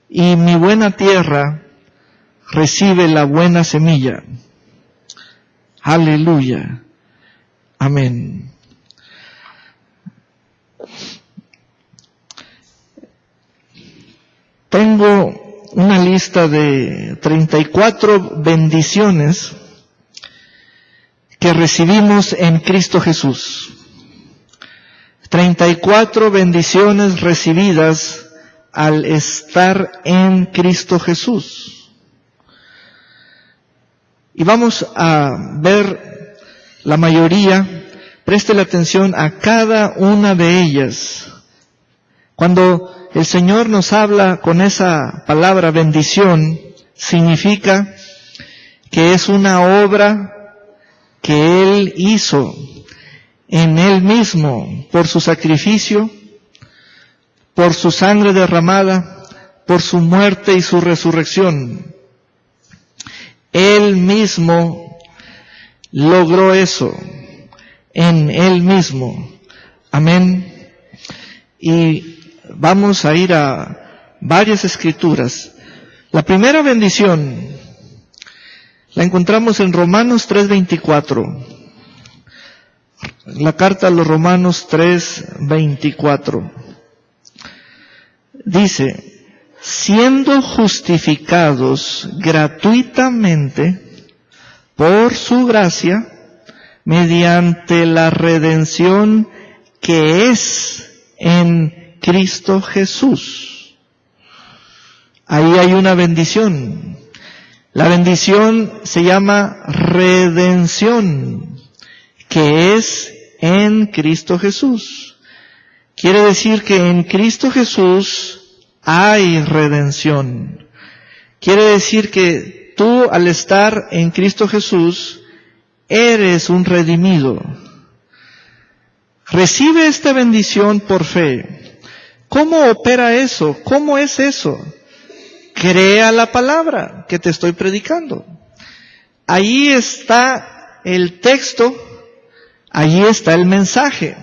y mi buena tierra recibe la buena semilla. Aleluya. Amén. Tengo una lista de 34 bendiciones que recibimos en Cristo Jesús. 34 bendiciones recibidas al estar en Cristo Jesús. Y vamos a ver la mayoría. Préstele atención a cada una de ellas. Cuando el Señor nos habla con esa palabra bendición, significa que es una obra que Él hizo en Él mismo, por su sacrificio, por su sangre derramada, por su muerte y su resurrección. Él mismo logró eso, en Él mismo. Amén. Y vamos a ir a varias escrituras. La primera bendición la encontramos en Romanos 3:24. La carta a los Romanos 3:24. Dice, siendo justificados gratuitamente por su gracia, mediante la redención que es en Cristo Jesús. Ahí hay una bendición. La bendición se llama redención, que es en Cristo Jesús. Quiere decir que en Cristo Jesús hay redención. Quiere decir que tú, al estar en Cristo Jesús, eres un redimido. Recibe esta bendición por fe. ¿Cómo opera eso? ¿Cómo es eso? Crea la palabra que te estoy predicando. Ahí está el texto, allí está el mensaje.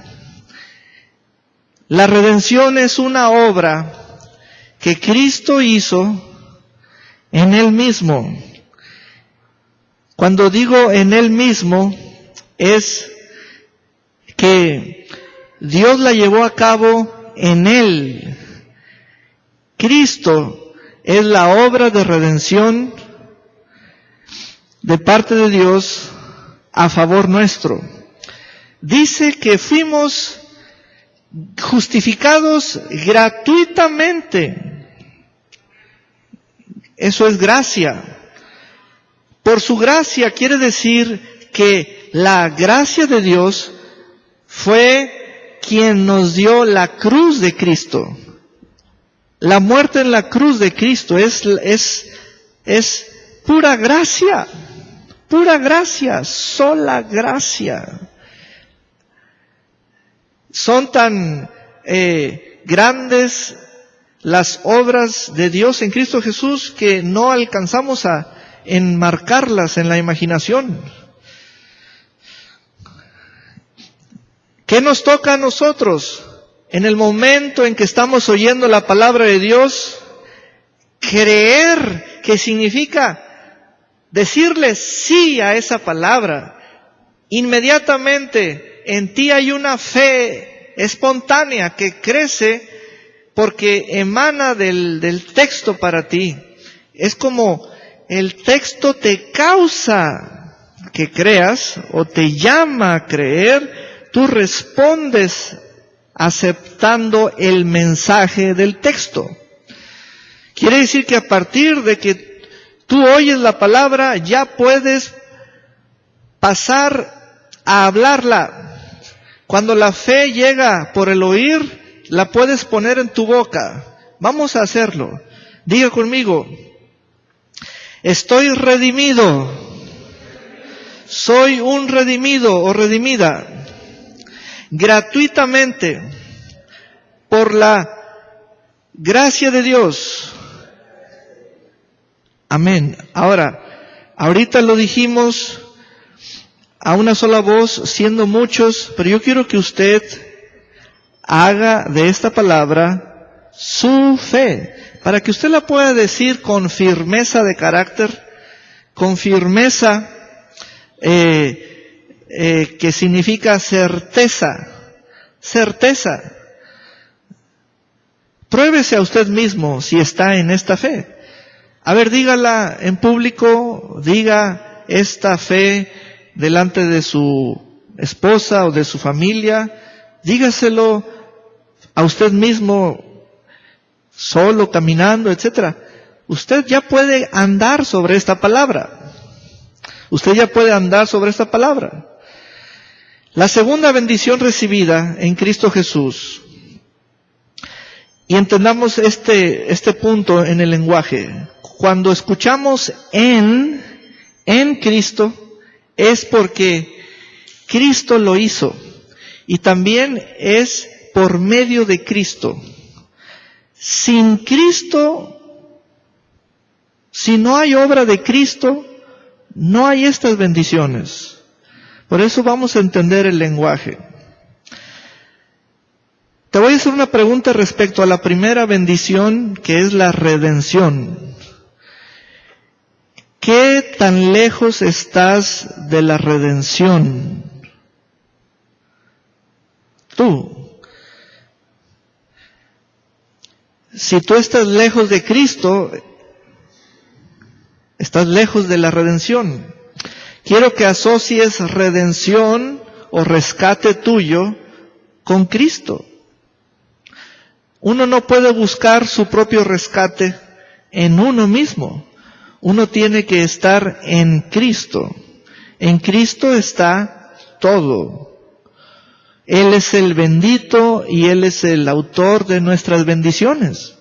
La redención es una obra que Cristo hizo en Él mismo. Cuando digo en Él mismo, es que Dios la llevó a cabo en Él. Cristo es la obra de redención de parte de Dios a favor nuestro. Dice que fuimos justificados gratuitamente. Eso es gracia. Por su gracia quiere decir que la gracia de Dios fue quien nos dio la cruz de Cristo. La muerte en la cruz de Cristo es pura gracia, sola gracia. Son tan grandes las obras de Dios en Cristo Jesús que no alcanzamos a enmarcarlas en la imaginación. ¿Qué nos toca a nosotros? En el momento en que estamos oyendo la palabra de Dios, creer, que significa decirle sí a esa palabra. Inmediatamente en ti hay una fe espontánea que crece porque emana del texto para ti. Es como el texto te causa que creas o te llama a creer, tú respondes aceptando el mensaje del texto. Quiere decir que a partir de que tú oyes la palabra, ya puedes pasar a hablarla. Cuando la fe llega por el oír, la puedes poner en tu boca. Vamos a hacerlo. Diga conmigo: estoy redimido. Soy un redimido o redimida. Gratuitamente, por la gracia de Dios. Amén. Ahorita lo dijimos a una sola voz, siendo muchos, pero yo quiero que usted haga de esta palabra su fe. para que usted la pueda decir con firmeza de carácter, con firmeza que significa certeza. Pruébese a usted mismo si está en esta fe. A ver, dígala en público, diga esta fe delante de su esposa o de su familia, dígaselo a usted mismo, solo, caminando, etcétera. Usted ya puede andar sobre esta palabra. La segunda bendición recibida en Cristo Jesús. Y entendamos este punto en el lenguaje. Cuando escuchamos en Cristo, es porque Cristo lo hizo. Y también es por medio de Cristo. Sin Cristo, si no hay obra de Cristo, no hay estas bendiciones. Por eso vamos a entender el lenguaje. Te voy a hacer una pregunta respecto a la primera bendición, que es la redención. ¿Qué tan lejos estás de la redención? Tú. Si tú estás lejos de Cristo, estás lejos de la redención. Quiero que asocies redención o rescate tuyo con Cristo. Uno no puede buscar su propio rescate en uno mismo. Uno tiene que estar en Cristo. En Cristo está todo. Él es el bendito y Él es el autor de nuestras bendiciones.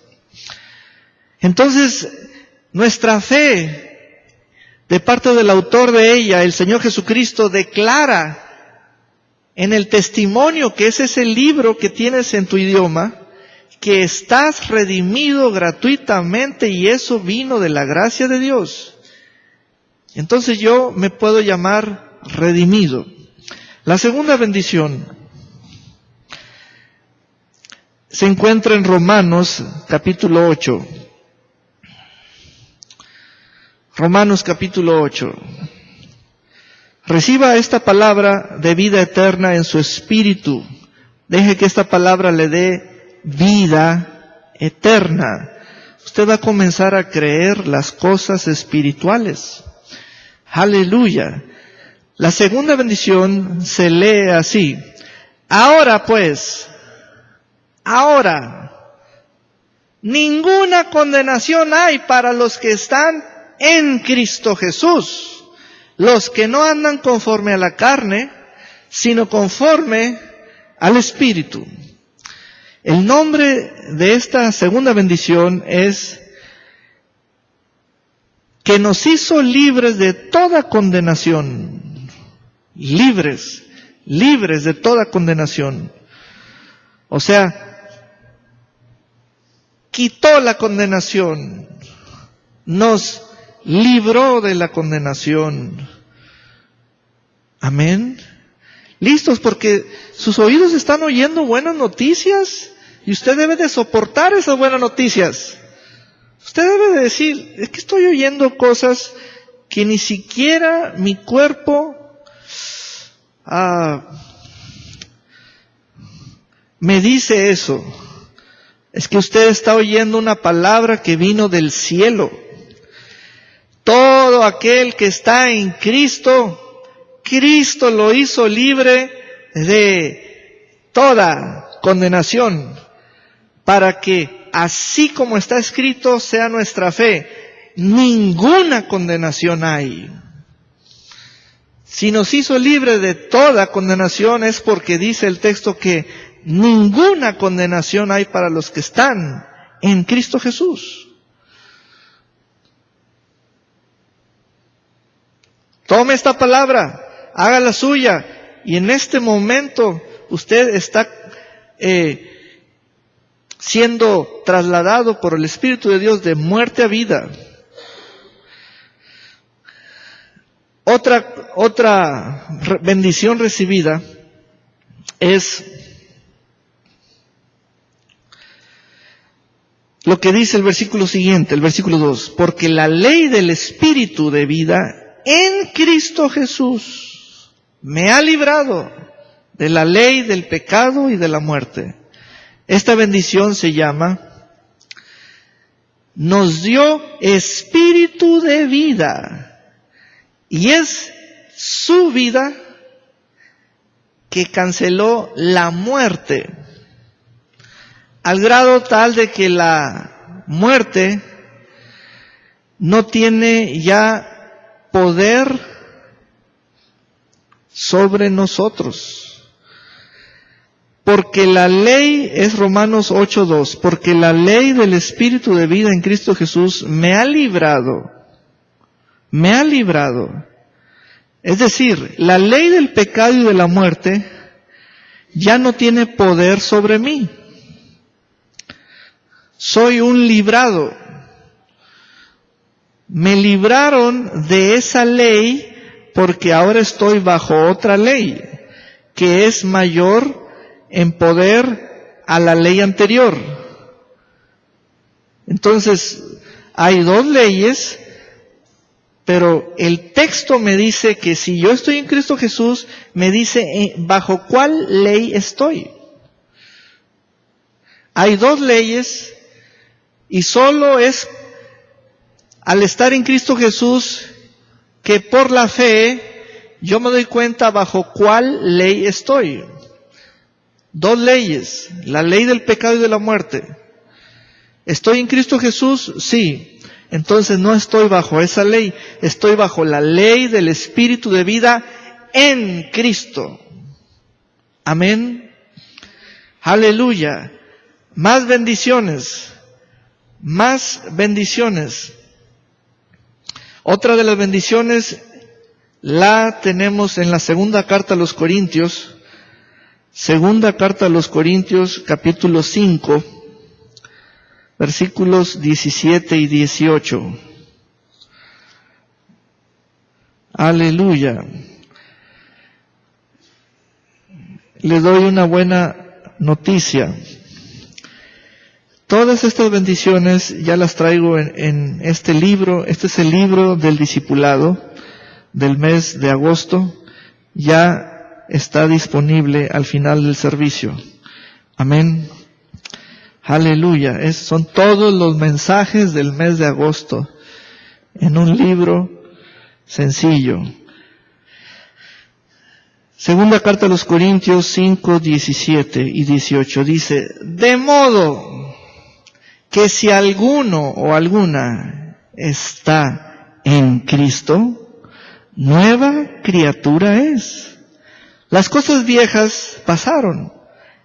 Entonces, nuestra fe, de parte del autor de ella, el Señor Jesucristo, declara en el testimonio, que ese es el libro que tienes en tu idioma, que estás redimido gratuitamente y eso vino de la gracia de Dios. Entonces yo me puedo llamar redimido. La segunda bendición se encuentra en Romanos capítulo 8. Romanos capítulo 8. Reciba esta palabra de vida eterna en su espíritu. Deje que esta palabra le dé vida eterna. Usted va a comenzar a creer las cosas espirituales. Aleluya. La segunda bendición se lee así: ahora pues, ninguna condenación hay para los que están en Cristo Jesús, los que no andan conforme a la carne, sino conforme al Espíritu. El nombre de esta segunda bendición es que nos hizo libres de toda condenación. Libres de toda condenación. O sea, quitó la condenación, nos libró de la condenación. Amén. ¿Listos? Porque sus oídos están oyendo buenas noticias y usted debe de soportar esas buenas noticias. Usted debe de decir, es que estoy oyendo cosas que ni siquiera mi cuerpo me dice eso. Es que usted está oyendo una palabra que vino del cielo. Todo aquel que está en Cristo, Cristo lo hizo libre de toda condenación, para que, así como está escrito, sea nuestra fe. Ninguna condenación hay. Si nos hizo libre de toda condenación, es porque dice el texto que ninguna condenación hay para los que están en Cristo Jesús. Tome esta palabra, hágala suya, y en este momento usted está siendo trasladado por el Espíritu de Dios de muerte a vida. Otra bendición recibida es lo que dice el versículo siguiente, el versículo 2, porque la ley del Espíritu de vida en Cristo Jesús me ha librado de la ley del pecado y de la muerte. Esta bendición se llama, nos dio espíritu de vida, y es su vida que canceló la muerte, al grado tal de que la muerte no tiene ya poder sobre nosotros. Porque la ley, es Romanos 8:2, porque la ley del Espíritu de vida en Cristo Jesús me ha librado. Es decir, la ley del pecado y de la muerte ya no tiene poder sobre mí. Soy un librado. Me libraron de esa ley porque ahora estoy bajo otra ley, que es mayor en poder a la ley anterior. Entonces, hay dos leyes, pero el texto me dice que si yo estoy en Cristo Jesús, me dice bajo cuál ley estoy. Hay dos leyes y solo es al estar en Cristo Jesús que por la fe yo me doy cuenta bajo cuál ley estoy. Dos leyes, la ley del pecado y de la muerte. ¿Estoy en Cristo Jesús? Sí. Entonces no estoy bajo esa ley, estoy bajo la ley del Espíritu de vida en Cristo. Amén. Aleluya. Más bendiciones. Más bendiciones. Otra de las bendiciones la tenemos en la segunda carta a los Corintios. Segunda carta a los Corintios, capítulo 5, versículos 17 y 18. Aleluya. Le doy una buena noticia. Todas estas bendiciones ya las traigo en este libro. Este es el libro del discipulado del mes de agosto. Ya está disponible al final del servicio. Amén. Aleluya. Son todos los mensajes del mes de agosto en un libro sencillo. Segunda carta a los Corintios 5, 17 y 18 dice, de modo que si alguno o alguna está en Cristo, nueva criatura es. Las cosas viejas pasaron.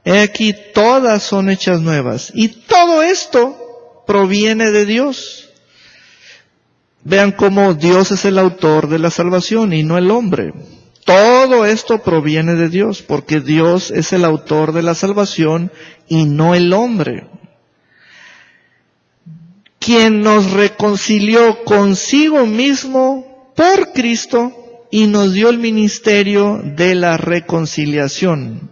He aquí todas son hechas nuevas. Y todo esto proviene de Dios. Vean cómo Dios es el autor de la salvación y no el hombre. Todo esto proviene de Dios, porque Dios es el autor de la salvación y no el hombre. Quien nos reconcilió consigo mismo por Cristo y nos dio el ministerio de la reconciliación.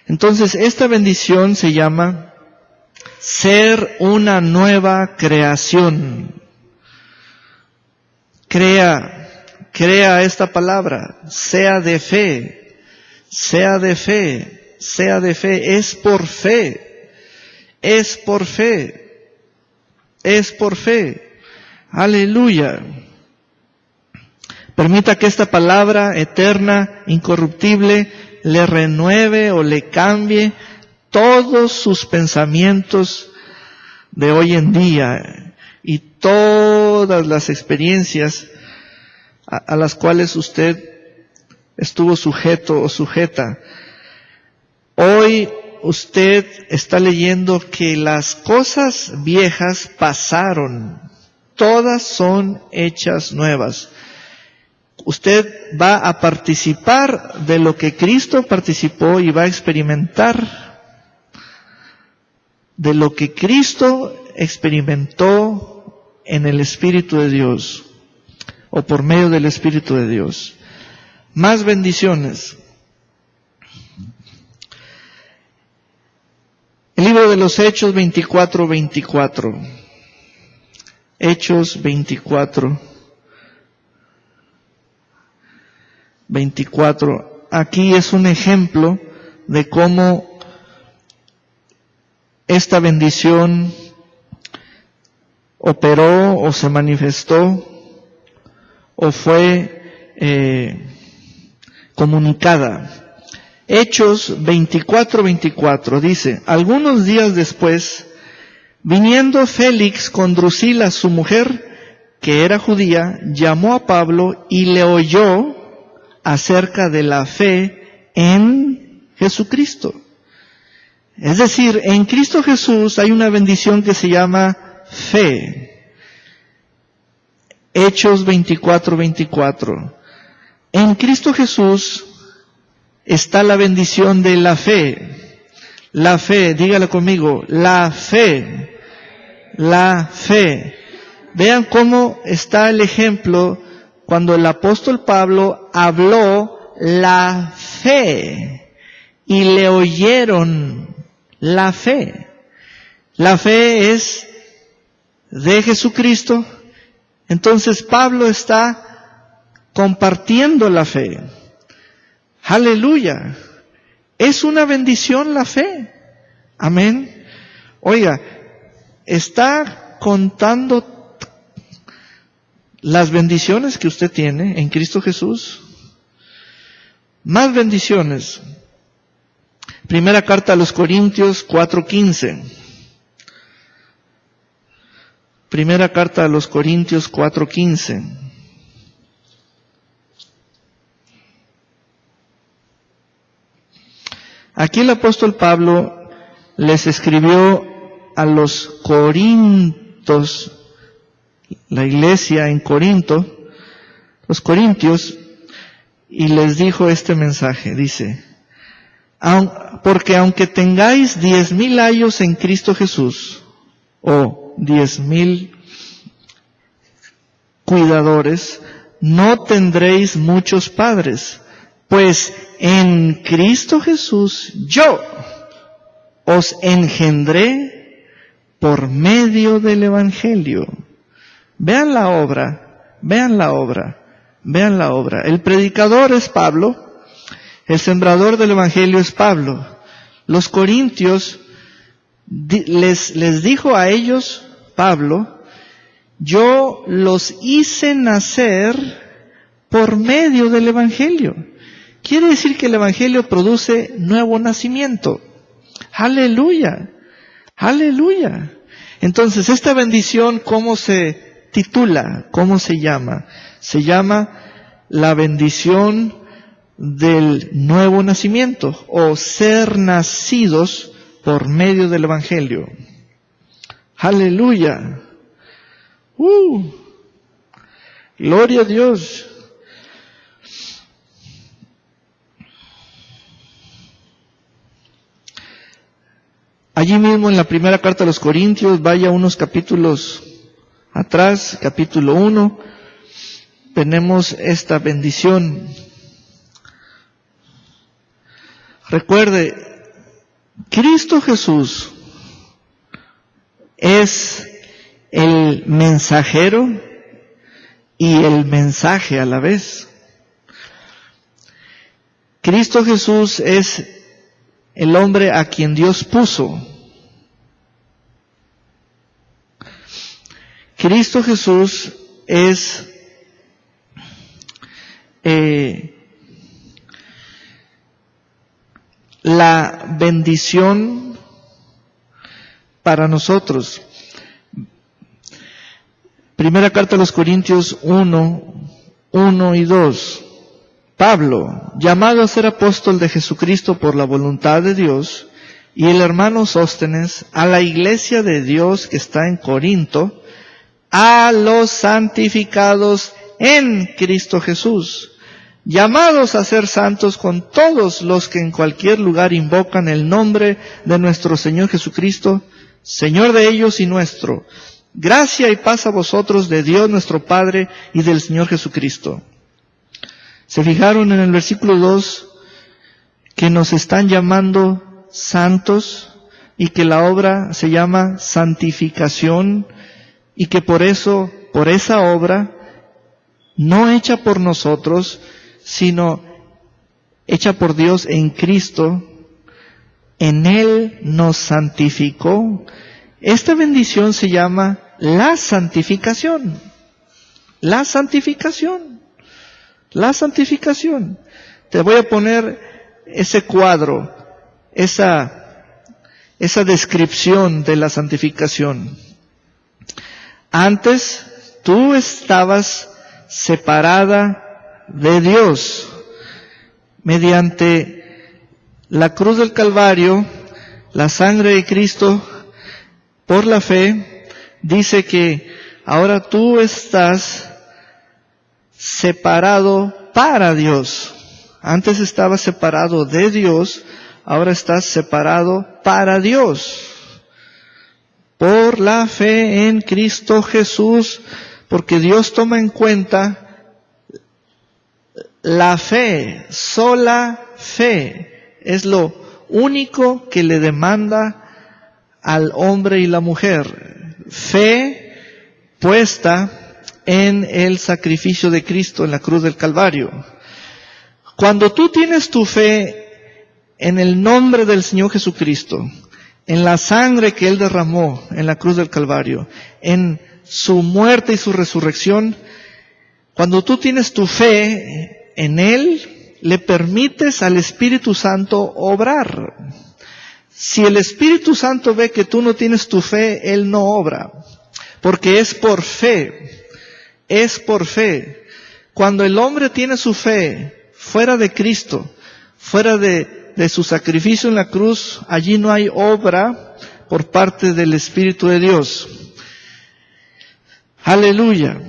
Entonces, esta bendición se llama ser una nueva creación. Crea esta palabra, sea de fe, sea de fe, sea de fe, es por fe, es por fe, es por fe. Aleluya. Permita que esta palabra eterna, incorruptible, le renueve o le cambie todos sus pensamientos de hoy en día y todas las experiencias a las cuales usted estuvo sujeto o sujeta. Hoy usted está leyendo que las cosas viejas pasaron, todas son hechas nuevas. Usted va a participar de lo que Cristo participó y va a experimentar de lo que Cristo experimentó en el Espíritu de Dios o por medio del Espíritu de Dios. Más bendiciones. El libro de los Hechos 24:24. Hechos 24:24. Aquí es un ejemplo de cómo esta bendición operó o se manifestó o fue comunicada. Hechos 24:24 dice: algunos días después, viniendo Félix con Drusila su mujer, que era judía, llamó a Pablo y le oyó acerca de la fe en Jesucristo. Es decir, en Cristo Jesús hay una bendición que se llama fe. Hechos 24:24. En Cristo Jesús está la bendición de la fe. La fe, dígalo conmigo, la fe. La fe. Vean cómo está el ejemplo cuando el apóstol Pablo habló la fe y le oyeron la fe. La fe es de Jesucristo. Entonces Pablo está compartiendo la fe. Aleluya. Es una bendición la fe. Amén. Oiga, está contando las bendiciones que usted tiene en Cristo Jesús. Más bendiciones. Primera carta a los Corintios 4:15. Primera carta a los Corintios 4:15. Aquí el apóstol Pablo les escribió a los Corintios, la iglesia en Corinto, los corintios, y les dijo este mensaje. Dice: porque aunque tengáis 10,000 años en Cristo Jesús, o 10,000 cuidadores, no tendréis muchos padres, pues en Cristo Jesús yo os engendré por medio del Evangelio. Vean la obra, vean la obra, vean la obra. El predicador es Pablo, el sembrador del Evangelio es Pablo. Los corintios les dijo a ellos, Pablo, yo los hice nacer por medio del Evangelio. Quiere decir que el Evangelio produce nuevo nacimiento. Aleluya, aleluya. Entonces, esta bendición, ¿cómo se titula? ¿Cómo se llama? Se llama la bendición del nuevo nacimiento, o ser nacidos por medio del Evangelio. Aleluya. Gloria a Dios. Allí mismo en la primera carta a los Corintios, vaya unos capítulos atrás, capítulo 1, tenemos esta bendición. Recuerde, Cristo Jesús es el mensajero y el mensaje a la vez. Cristo Jesús es el hombre a quien Dios puso. Cristo Jesús es la bendición para nosotros. Primera carta a los Corintios 1 y 2. Pablo, llamado a ser apóstol de Jesucristo por la voluntad de Dios, y el hermano Sóstenes, a la iglesia de Dios que está en Corinto, a los santificados en Cristo Jesús, llamados a ser santos con todos los que en cualquier lugar invocan el nombre de nuestro Señor Jesucristo, Señor de ellos y nuestro. Gracia y paz a vosotros de Dios nuestro Padre y del Señor Jesucristo. ¿Se fijaron en el versículo 2 que nos están llamando santos? y que la obra se llama santificación y que por eso, por esa obra, no hecha por nosotros, sino hecha por Dios en Cristo, en Él nos santificó. Esta bendición se llama la santificación. La santificación. La santificación. Te voy a poner ese cuadro, esa descripción de la santificación. Antes tú estabas separada de Dios. Mediante la cruz del Calvario, la sangre de Cristo, por la fe, dice que ahora tú estás separado para Dios. Antes estabas separado de Dios, ahora estás separado para Dios. Por la fe en Cristo Jesús, porque Dios toma en cuenta la fe, sola fe, es lo único que le demanda al hombre y la mujer. Fe puesta en el sacrificio de Cristo en la cruz del Calvario. Cuando tú tienes tu fe en el nombre del Señor Jesucristo, en la sangre que Él derramó en la cruz del Calvario, en su muerte y su resurrección, cuando tú tienes tu fe en Él, le permites al Espíritu Santo obrar. Si el Espíritu Santo ve que tú no tienes tu fe, Él no obra, porque es por fe, es por fe. Cuando el hombre tiene su fe fuera de Cristo, fuera de su sacrificio en la cruz, allí no hay obra por parte del Espíritu de Dios. Aleluya.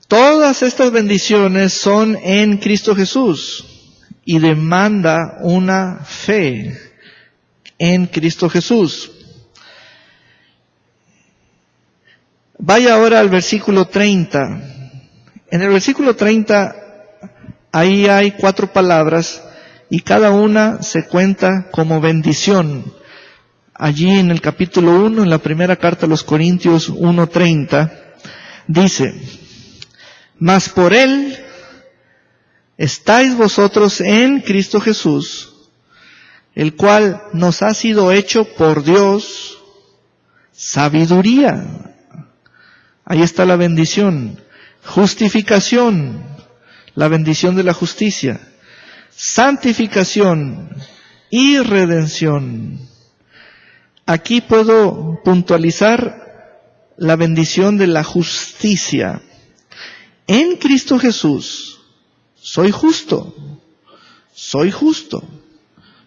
Todas estas bendiciones son en Cristo Jesús y demanda una fe en Cristo Jesús. Vaya ahora al versículo 30. En el versículo 30, ahí hay 4 palabras y cada una se cuenta como bendición. Allí en el capítulo 1, en la primera carta a los Corintios 1:30, dice: mas por Él estáis vosotros en Cristo Jesús, el cual nos ha sido hecho por Dios sabiduría. Ahí está la bendición. Justificación, la bendición de la justicia. Santificación y redención. Aquí puedo puntualizar la bendición de la justicia. En Cristo Jesús soy justo, soy justo,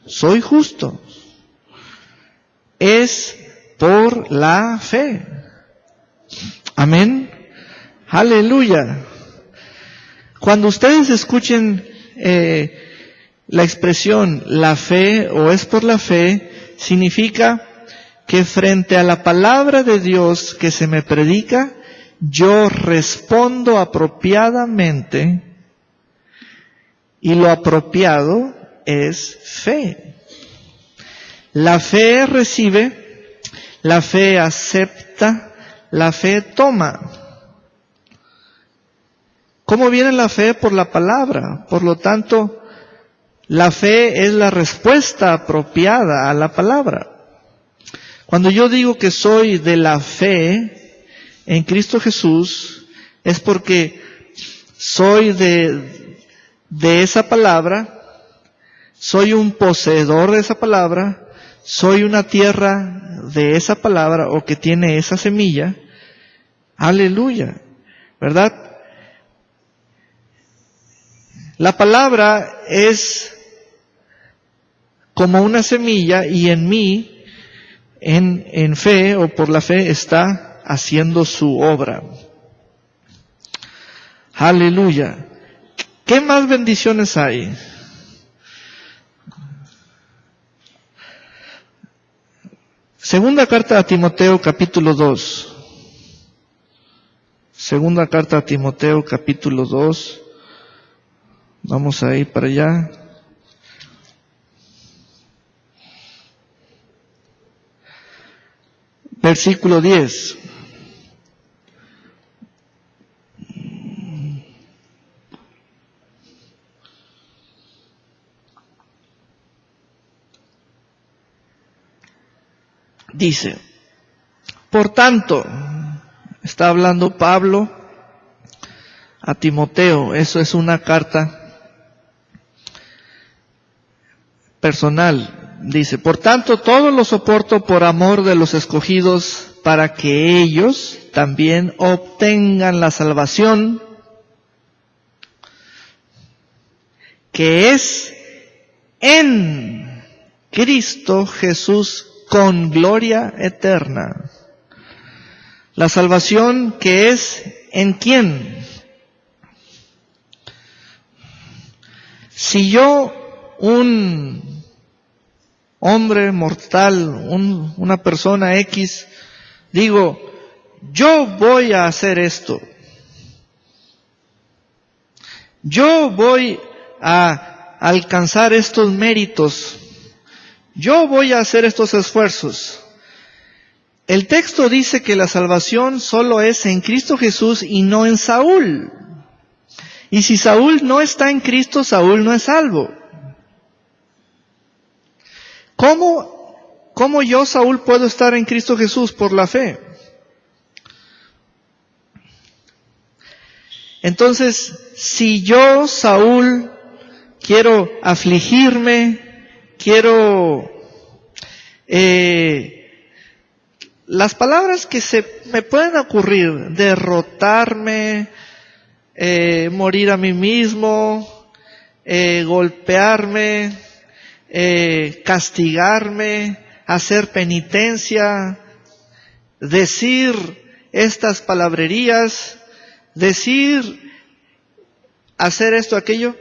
soy justo. Es por la fe. Amén. Aleluya. Cuando ustedes escuchen la expresión la fe o es por la fe, significa que frente a la palabra de Dios que se me predica, yo respondo apropiadamente, y lo apropiado es fe. La fe recibe, la fe acepta, la fe toma. ¿Cómo viene la fe? Por la palabra. Por lo tanto, la fe es la respuesta apropiada a la palabra. Cuando yo digo que soy de la fe en Cristo Jesús, es porque soy de esa palabra, soy un poseedor de esa palabra, soy una tierra de esa palabra o que tiene esa semilla. Aleluya, ¿verdad? La palabra es como una semilla y en mí, en fe o por la fe, está haciendo su obra. Aleluya. ¿Qué más bendiciones hay? Segunda carta a Timoteo capítulo 2. Segunda carta a Timoteo capítulo 2. Vamos a ir para allá. versículo 10. Dice, por tanto, está hablando Pablo a Timoteo, eso es una carta personal. Dice, por tanto, todo lo soporto por amor de los escogidos, para que ellos también obtengan la salvación que es en Cristo Jesús con gloria eterna. La salvación que es ¿en quién? Si yo, un hombre mortal, una persona X, digo, yo voy a hacer esto, yo voy a alcanzar estos méritos, yo voy a hacer estos esfuerzos. El texto dice que la salvación solo es en Cristo Jesús y no en Saúl. Y si Saúl no está en Cristo, Saúl no es salvo. ¿Cómo yo, Saúl, puedo estar en Cristo Jesús? Por la fe. Entonces, si yo, Saúl, quiero afligirme, quiero las palabras que me pueden ocurrir, derrotarme, morir a mí mismo, golpearme, castigarme, hacer penitencia, decir estas palabrerías, hacer esto, aquello,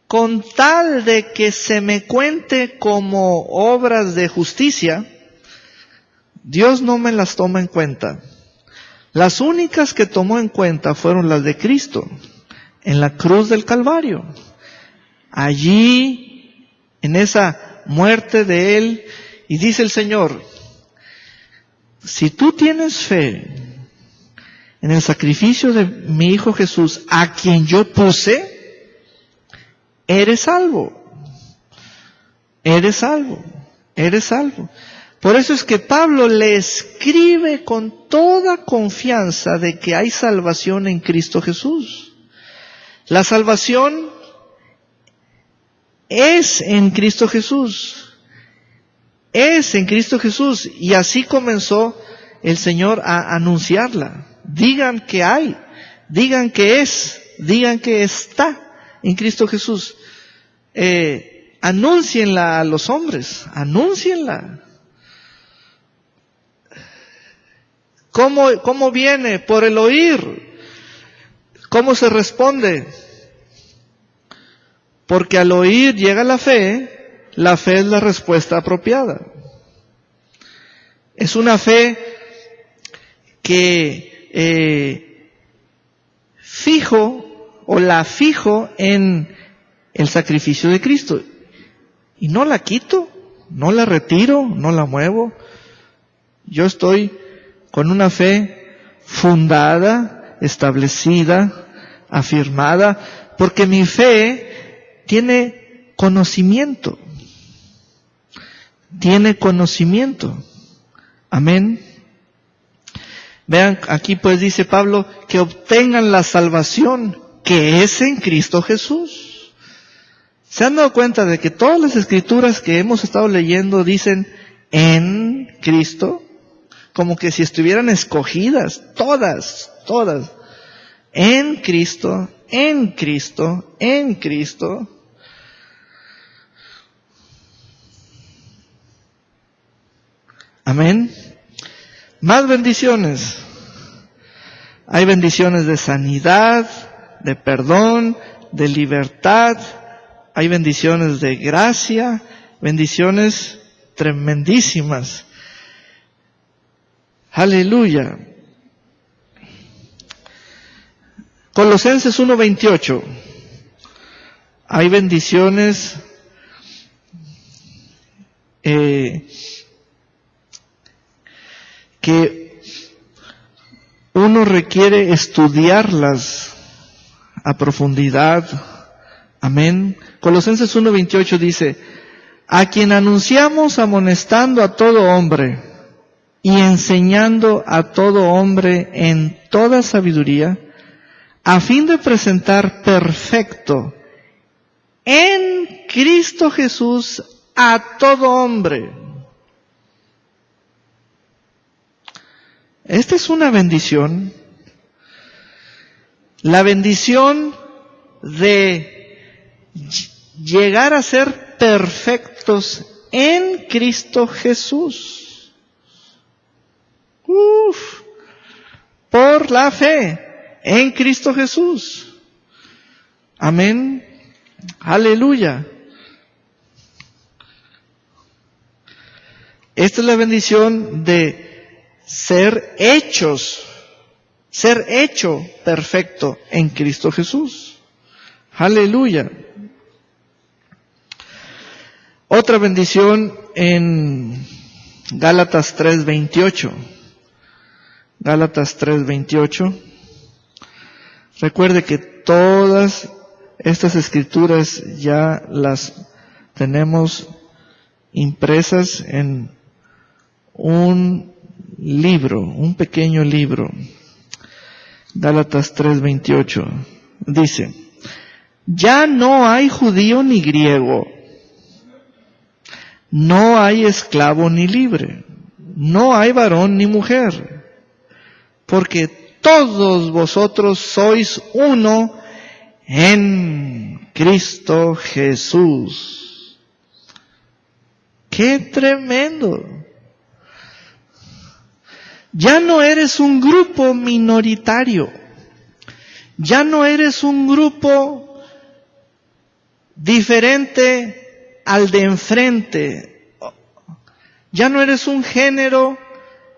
con tal de que se me cuente como obras de justicia, Dios no me las toma en cuenta. Las únicas que tomó en cuenta fueron las de Cristo, en la cruz del Calvario. Allí, en esa muerte de Él, y dice el Señor, si tú tienes fe en el sacrificio de mi Hijo Jesús, a quien yo puse, eres salvo. Eres salvo. Eres salvo. Por eso es que Pablo le escribe con toda confianza de que hay salvación en Cristo Jesús. La salvación es en Cristo Jesús. Es en Cristo Jesús. Y así comenzó el Señor a anunciarla. Digan que hay, digan que es, digan que está en Cristo Jesús. Anúncienla a los hombres, anúncienla. ¿Cómo viene? Por el oír. ¿Cómo se responde? Porque al oír llega la fe es la respuesta apropiada. Es una fe que la fijo en el sacrificio de Cristo. Y no la quito, no la retiro, no la muevo. Yo estoy con una fe fundada, establecida, afirmada, porque mi fe tiene conocimiento. Tiene conocimiento. Amén. Vean, aquí pues dice Pablo, que obtengan la salvación que es en Cristo Jesús. ¿Se han dado cuenta de que todas las escrituras que hemos estado leyendo dicen en Cristo? Como que si estuvieran escogidas, todas. En Cristo, en Cristo, en Cristo. Amén. Más bendiciones. Hay bendiciones de sanidad, de perdón, de libertad. Hay bendiciones de gracia, bendiciones tremendísimas. Aleluya. Colosenses 1:28. Hay bendiciones que uno requiere estudiarlas a profundidad. Amén. Colosenses 1:28 dice: a quien anunciamos amonestando a todo hombre y enseñando a todo hombre en toda sabiduría, a fin de presentar perfecto en Cristo Jesús a todo hombre. Esta es una bendición. La bendición de llegar a ser perfectos en Cristo Jesús. Por la fe en Cristo Jesús. Amén. Aleluya. Esta es la bendición de ser hecho perfecto en Cristo Jesús. Aleluya. Otra bendición en Gálatas 3:28. Gálatas 3:28. Recuerde que todas estas escrituras ya las tenemos impresas en un libro, un pequeño libro. Gálatas 3:28 dice: ya no hay judío ni griego, no hay esclavo ni libre, no hay varón ni mujer, porque todos vosotros sois uno en Cristo Jesús. ¡Qué tremendo! Ya no eres un grupo minoritario. Ya no eres un grupo diferente al de enfrente. Ya no eres un género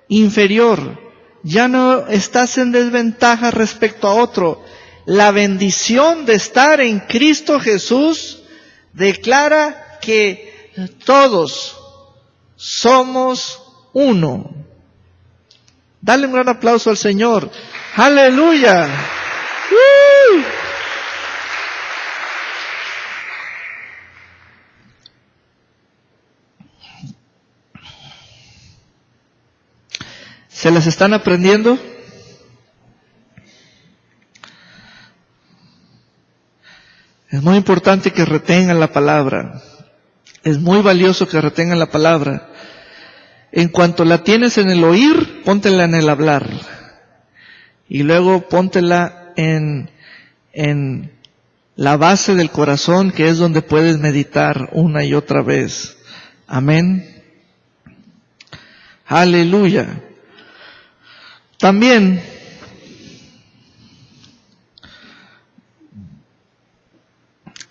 inferior. Ya no estás en desventaja respecto a otro. La bendición de estar en Cristo Jesús declara que todos somos uno. Dale un gran aplauso al Señor. ¡Aleluya! ¿Se las están aprendiendo? Es muy importante que retengan la palabra. Es muy valioso que retengan la palabra. En cuanto la tienes en el oír, póntela en el hablar. Y luego póntela en la base del corazón, que es donde puedes meditar una y otra vez. Amén. Aleluya. También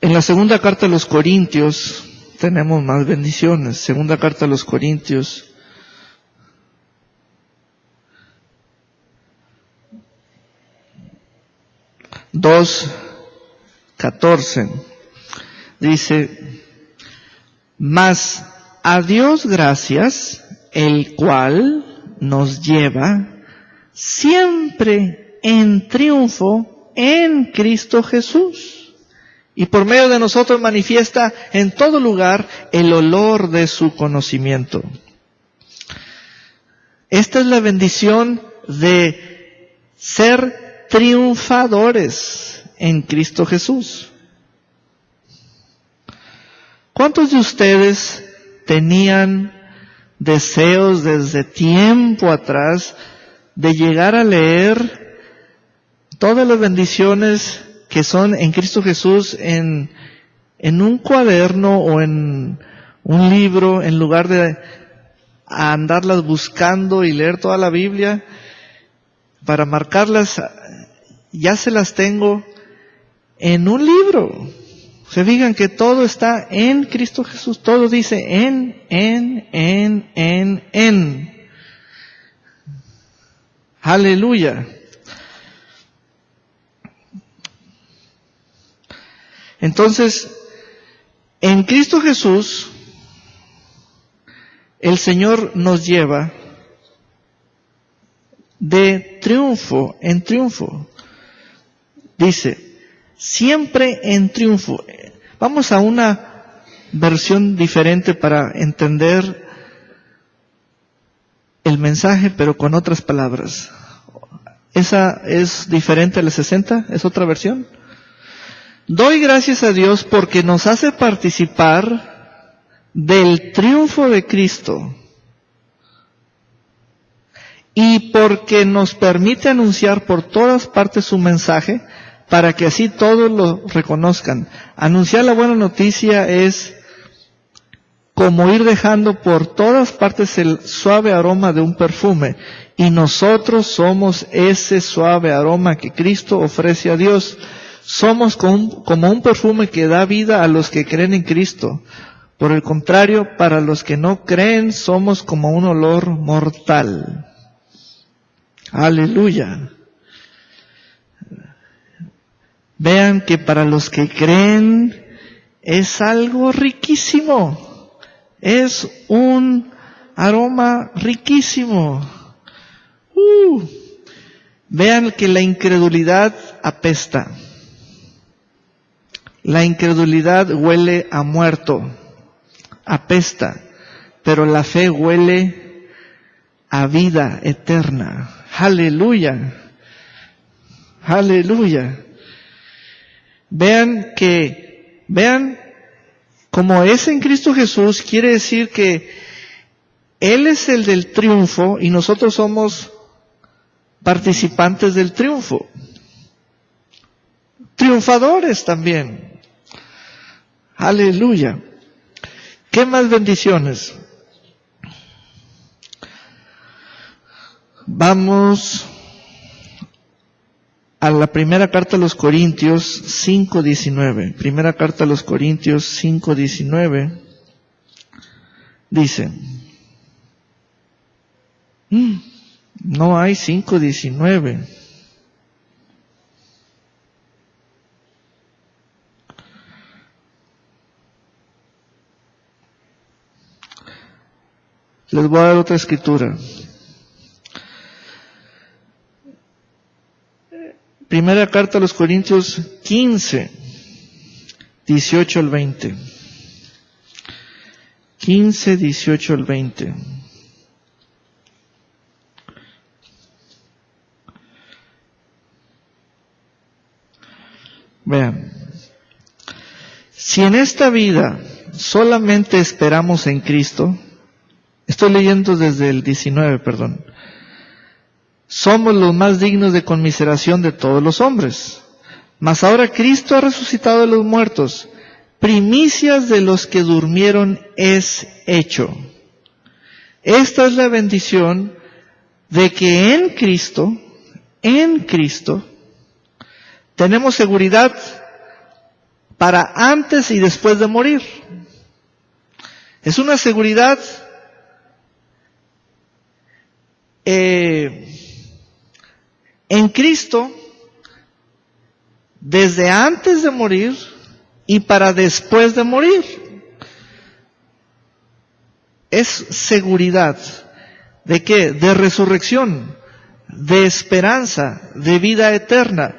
en la segunda carta a los Corintios tenemos más bendiciones. Segunda carta a los Corintios 2:14 dice: mas a Dios gracias, el cual nos lleva siempre en triunfo en Cristo Jesús, y por medio de nosotros manifiesta en todo lugar el olor de su conocimiento. Esta es la bendición de ser triunfadores en Cristo Jesús. ¿Cuántos de ustedes tenían deseos desde tiempo atrás de llegar a leer todas las bendiciones que son en Cristo Jesús en un cuaderno o en un libro, en lugar de andarlas buscando y leer toda la Biblia para marcarlas? Ya se las tengo en un libro. Se fijan que todo está en Cristo Jesús. Todo dice en. Aleluya. Entonces, en Cristo Jesús, el Señor nos lleva de triunfo en triunfo. Dice, siempre en triunfo. Vamos a una versión diferente para entender el mensaje, pero con otras palabras. ¿Esa es diferente a la 60? ¿Es otra versión? Doy gracias a Dios porque nos hace participar del triunfo de Cristo y porque nos permite anunciar por todas partes su mensaje para que así todos lo reconozcan. Anunciar la buena noticia es como ir dejando por todas partes el suave aroma de un perfume, y nosotros somos ese suave aroma que Cristo ofrece a Dios. Somos como un perfume que da vida a los que creen en Cristo. Por el contrario, para los que no creen, somos como un olor mortal. Aleluya. Vean que para los que creen es algo riquísimo. Es un aroma riquísimo. Vean que la incredulidad apesta. La incredulidad huele a muerto, apesta, pero la fe huele a vida eterna. Aleluya. Aleluya. Vean como es en Cristo Jesús, quiere decir que Él es el del triunfo y nosotros somos participantes del triunfo. Triunfadores también. Aleluya. ¿Qué más bendiciones? Vamos a la primera carta a los Corintios 5:19. Primera carta a los Corintios 5:19. Dice, no hay 5:19. Les voy a dar otra escritura. Primera carta a los Corintios 15, 18 al 20. 15, 18 al 20. Vean. Si en esta vida solamente esperamos en Cristo, estoy leyendo desde el 19, perdón. Somos los más dignos de conmiseración de todos los hombres. Mas ahora Cristo ha resucitado de los muertos. Primicias de los que durmieron es hecho. Esta es la bendición de que en Cristo, tenemos seguridad para antes y después de morir. Es una seguridad en Cristo desde antes de morir y para después de morir. Es seguridad ¿de qué? De resurrección, de esperanza, de vida eterna.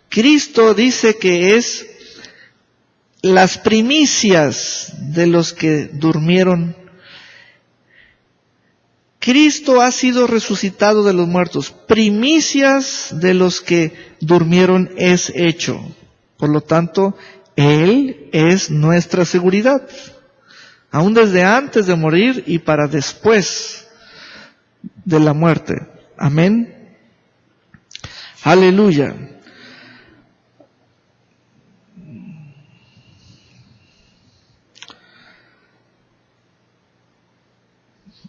Cristo dice que es las primicias de los que durmieron. Cristo ha sido resucitado de los muertos. Primicias de los que durmieron es hecho. Por lo tanto, Él es nuestra seguridad. Aún desde antes de morir y para después de la muerte. Amén. Aleluya.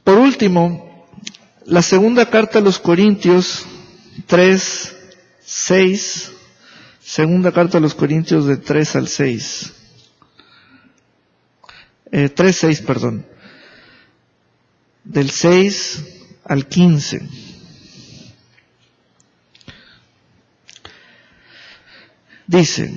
Por último, la segunda carta a los Corintios 3:6, segunda carta a los Corintios de 3 al 6. 3:6, perdón. Del 6 al 15. Dice,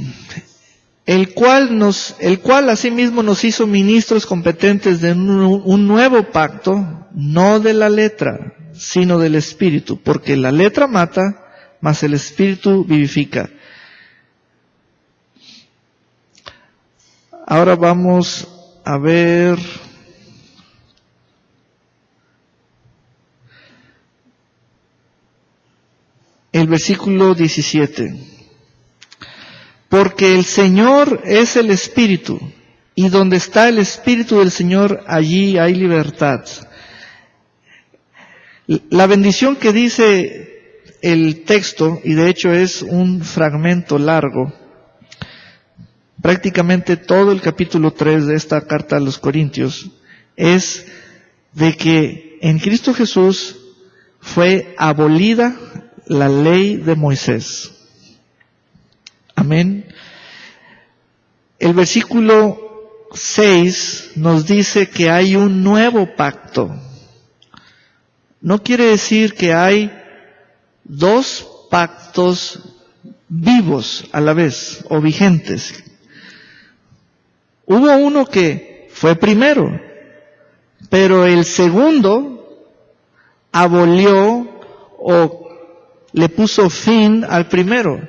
el cual asimismo nos hizo ministros competentes de un nuevo pacto, no de la letra, sino del Espíritu, porque la letra mata, mas el Espíritu vivifica. Ahora vamos a ver el versículo 17. Porque el Señor es el Espíritu, y donde está el Espíritu del Señor, allí hay libertad. La bendición que dice el texto, y de hecho es un fragmento largo, prácticamente todo el capítulo 3 de esta carta a los Corintios, es de que en Cristo Jesús fue abolida la ley de Moisés. Amén. El versículo 6 nos dice que hay un nuevo pacto. No quiere decir que hay dos pactos vivos a la vez o vigentes. Hubo uno que fue primero, pero el segundo abolió o le puso fin al primero.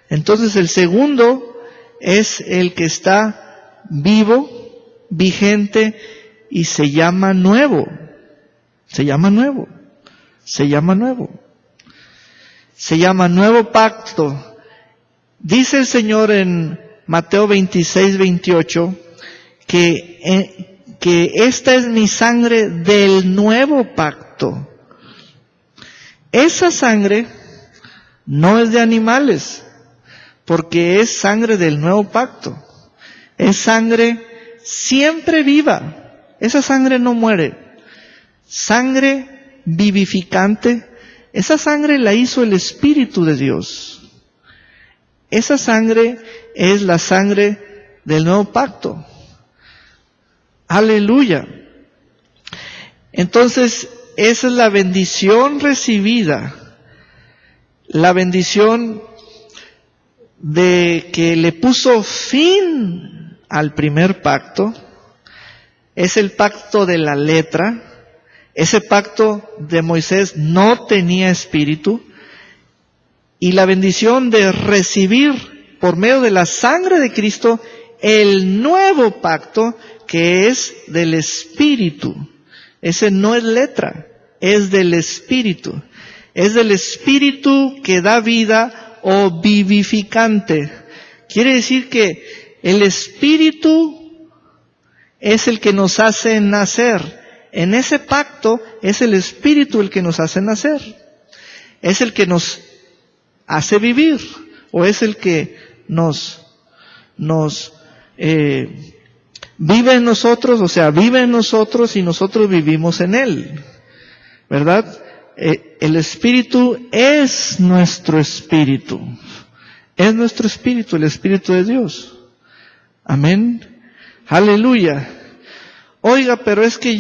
Entonces el segundo es el que está vivo, vigente y se llama nuevo. Se llama nuevo. Se llama nuevo. Se llama nuevo pacto. Dice el Señor en Mateo 26:28 que esta es mi sangre del nuevo pacto. Esa sangre no es de animales, porque es sangre del nuevo pacto. Es sangre siempre viva. Esa sangre no muere. Sangre vivificante. Esa sangre la hizo el Espíritu de Dios. Esa sangre es la sangre del nuevo pacto. Aleluya. Entonces, esa es la bendición recibida. La bendición de que le puso fin al primer pacto. Es el pacto de la letra. Ese pacto de Moisés no tenía espíritu. Y la bendición de recibir por medio de la sangre de Cristo el nuevo pacto que es del espíritu. Ese no es letra, es del espíritu. Es del espíritu que da vida o vivificante. Quiere decir que el espíritu es el que nos hace nacer. En ese pacto es el Espíritu el que nos hace nacer. Es el que nos hace vivir. O es el que nos vive en nosotros, o sea, vive en nosotros y nosotros vivimos en Él. ¿Verdad? El Espíritu es nuestro Espíritu. Es nuestro Espíritu, el Espíritu de Dios. Amén. Aleluya. Oiga, pero es que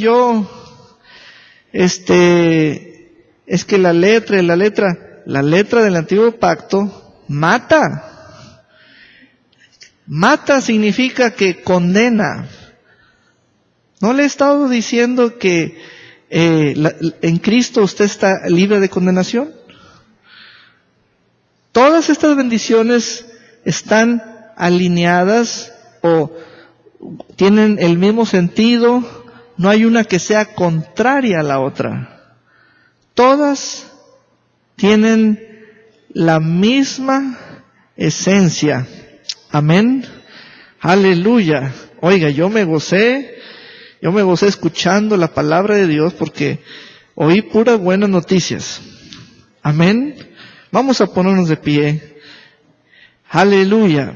es que la letra del antiguo pacto mata. Mata significa que condena. ¿No le he estado diciendo que en Cristo usted está libre de condenación? Todas estas bendiciones están alineadas o tienen el mismo sentido, no hay una que sea contraria a la otra. Todas tienen la misma esencia. Amén. Aleluya. Oiga, yo me gocé escuchando la palabra de Dios porque oí puras buenas noticias. Amén. Vamos a ponernos de pie. Aleluya.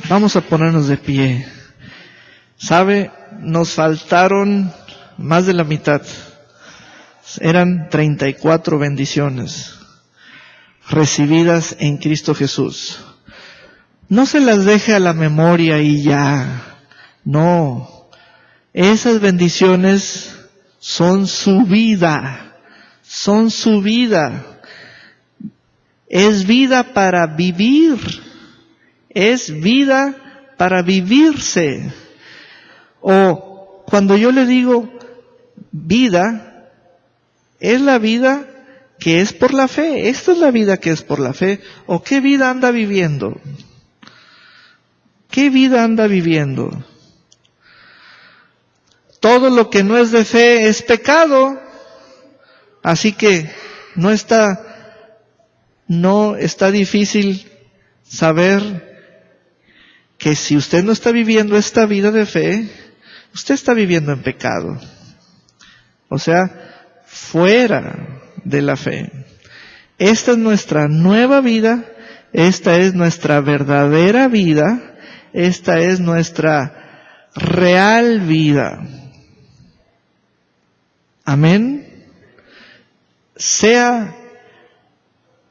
Vamos a ponernos de pie. ¿Sabe? Nos faltaron más de la mitad. Eran 34 bendiciones recibidas en Cristo Jesús. No se las deje a la memoria y ya. No. Esas bendiciones son su vida. Son su vida. Es vida para vivir. Es vida para vivirse. O cuando yo le digo vida, es la vida que es por la fe. Esta es la vida que es por la fe. ¿O qué vida anda viviendo? ¿Qué vida anda viviendo? Todo lo que no es de fe es pecado. Así que no está difícil saber que si usted no está viviendo esta vida de fe, usted está viviendo en pecado. O sea, fuera de la fe. Esta es nuestra nueva vida, esta es nuestra verdadera vida, esta es nuestra real vida. Amén. Sea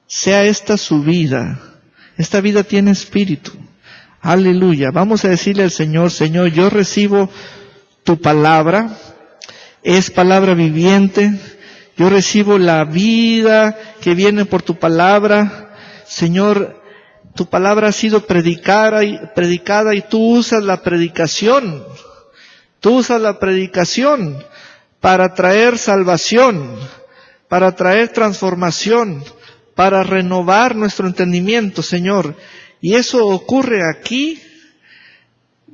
esta su vida. Esta vida tiene espíritu. Aleluya. Vamos a decirle al Señor, Señor, yo recibo tu palabra. Es palabra viviente. Yo recibo la vida que viene por tu palabra. Señor, tu palabra ha sido predicada y tú usas la predicación. Tú usas la predicación para traer salvación, para traer transformación, para renovar nuestro entendimiento, Señor. Y eso ocurre aquí.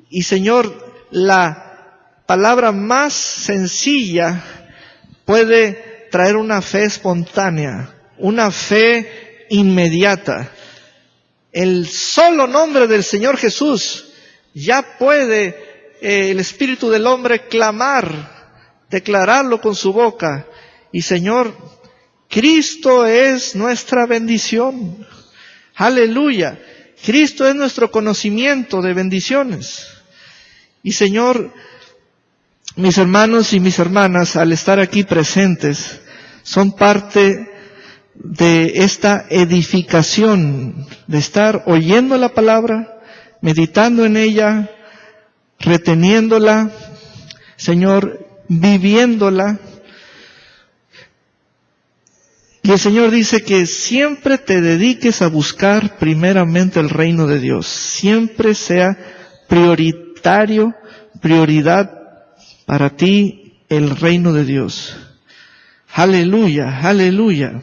Y Señor, la palabra más sencilla puede traer una fe espontánea, una fe inmediata. El solo nombre del Señor Jesús ya puede el espíritu del hombre clamar, declararlo con su boca. Y Señor, Cristo es nuestra bendición. Aleluya. Cristo es nuestro conocimiento de bendiciones. Y Señor, mis hermanos y mis hermanas, al estar aquí presentes, son parte de esta edificación, de estar oyendo la palabra, meditando en ella, reteniéndola, Señor, viviéndola. Y el Señor dice que siempre te dediques a buscar primeramente el reino de Dios. Siempre sea prioridad para ti el reino de Dios. Aleluya, aleluya.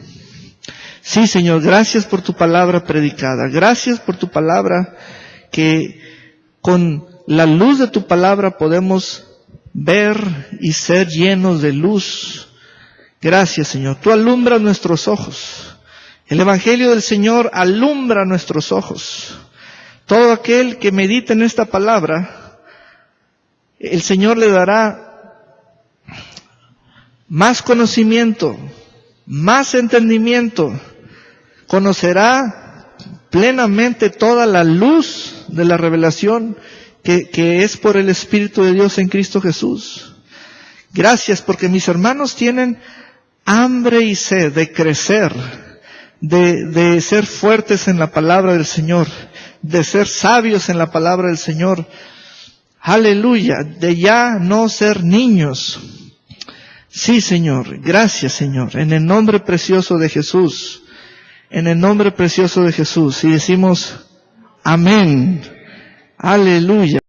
Sí, Señor, gracias por tu palabra predicada. Gracias por tu palabra que con la luz de tu palabra podemos ver y ser llenos de luz. Gracias, Señor. Tú alumbras nuestros ojos. El Evangelio del Señor alumbra nuestros ojos. Todo aquel que medite en esta palabra, el Señor le dará más conocimiento, más entendimiento. Conocerá plenamente toda la luz de la revelación que es por el Espíritu de Dios en Cristo Jesús. Gracias porque mis hermanos tienen hambre y sed de crecer, de ser fuertes en la palabra del Señor, de ser sabios en la palabra del Señor. Aleluya, de ya no ser niños. Sí, Señor, gracias, Señor, en el nombre precioso de Jesús, en el nombre precioso de Jesús. Y decimos, amén, aleluya.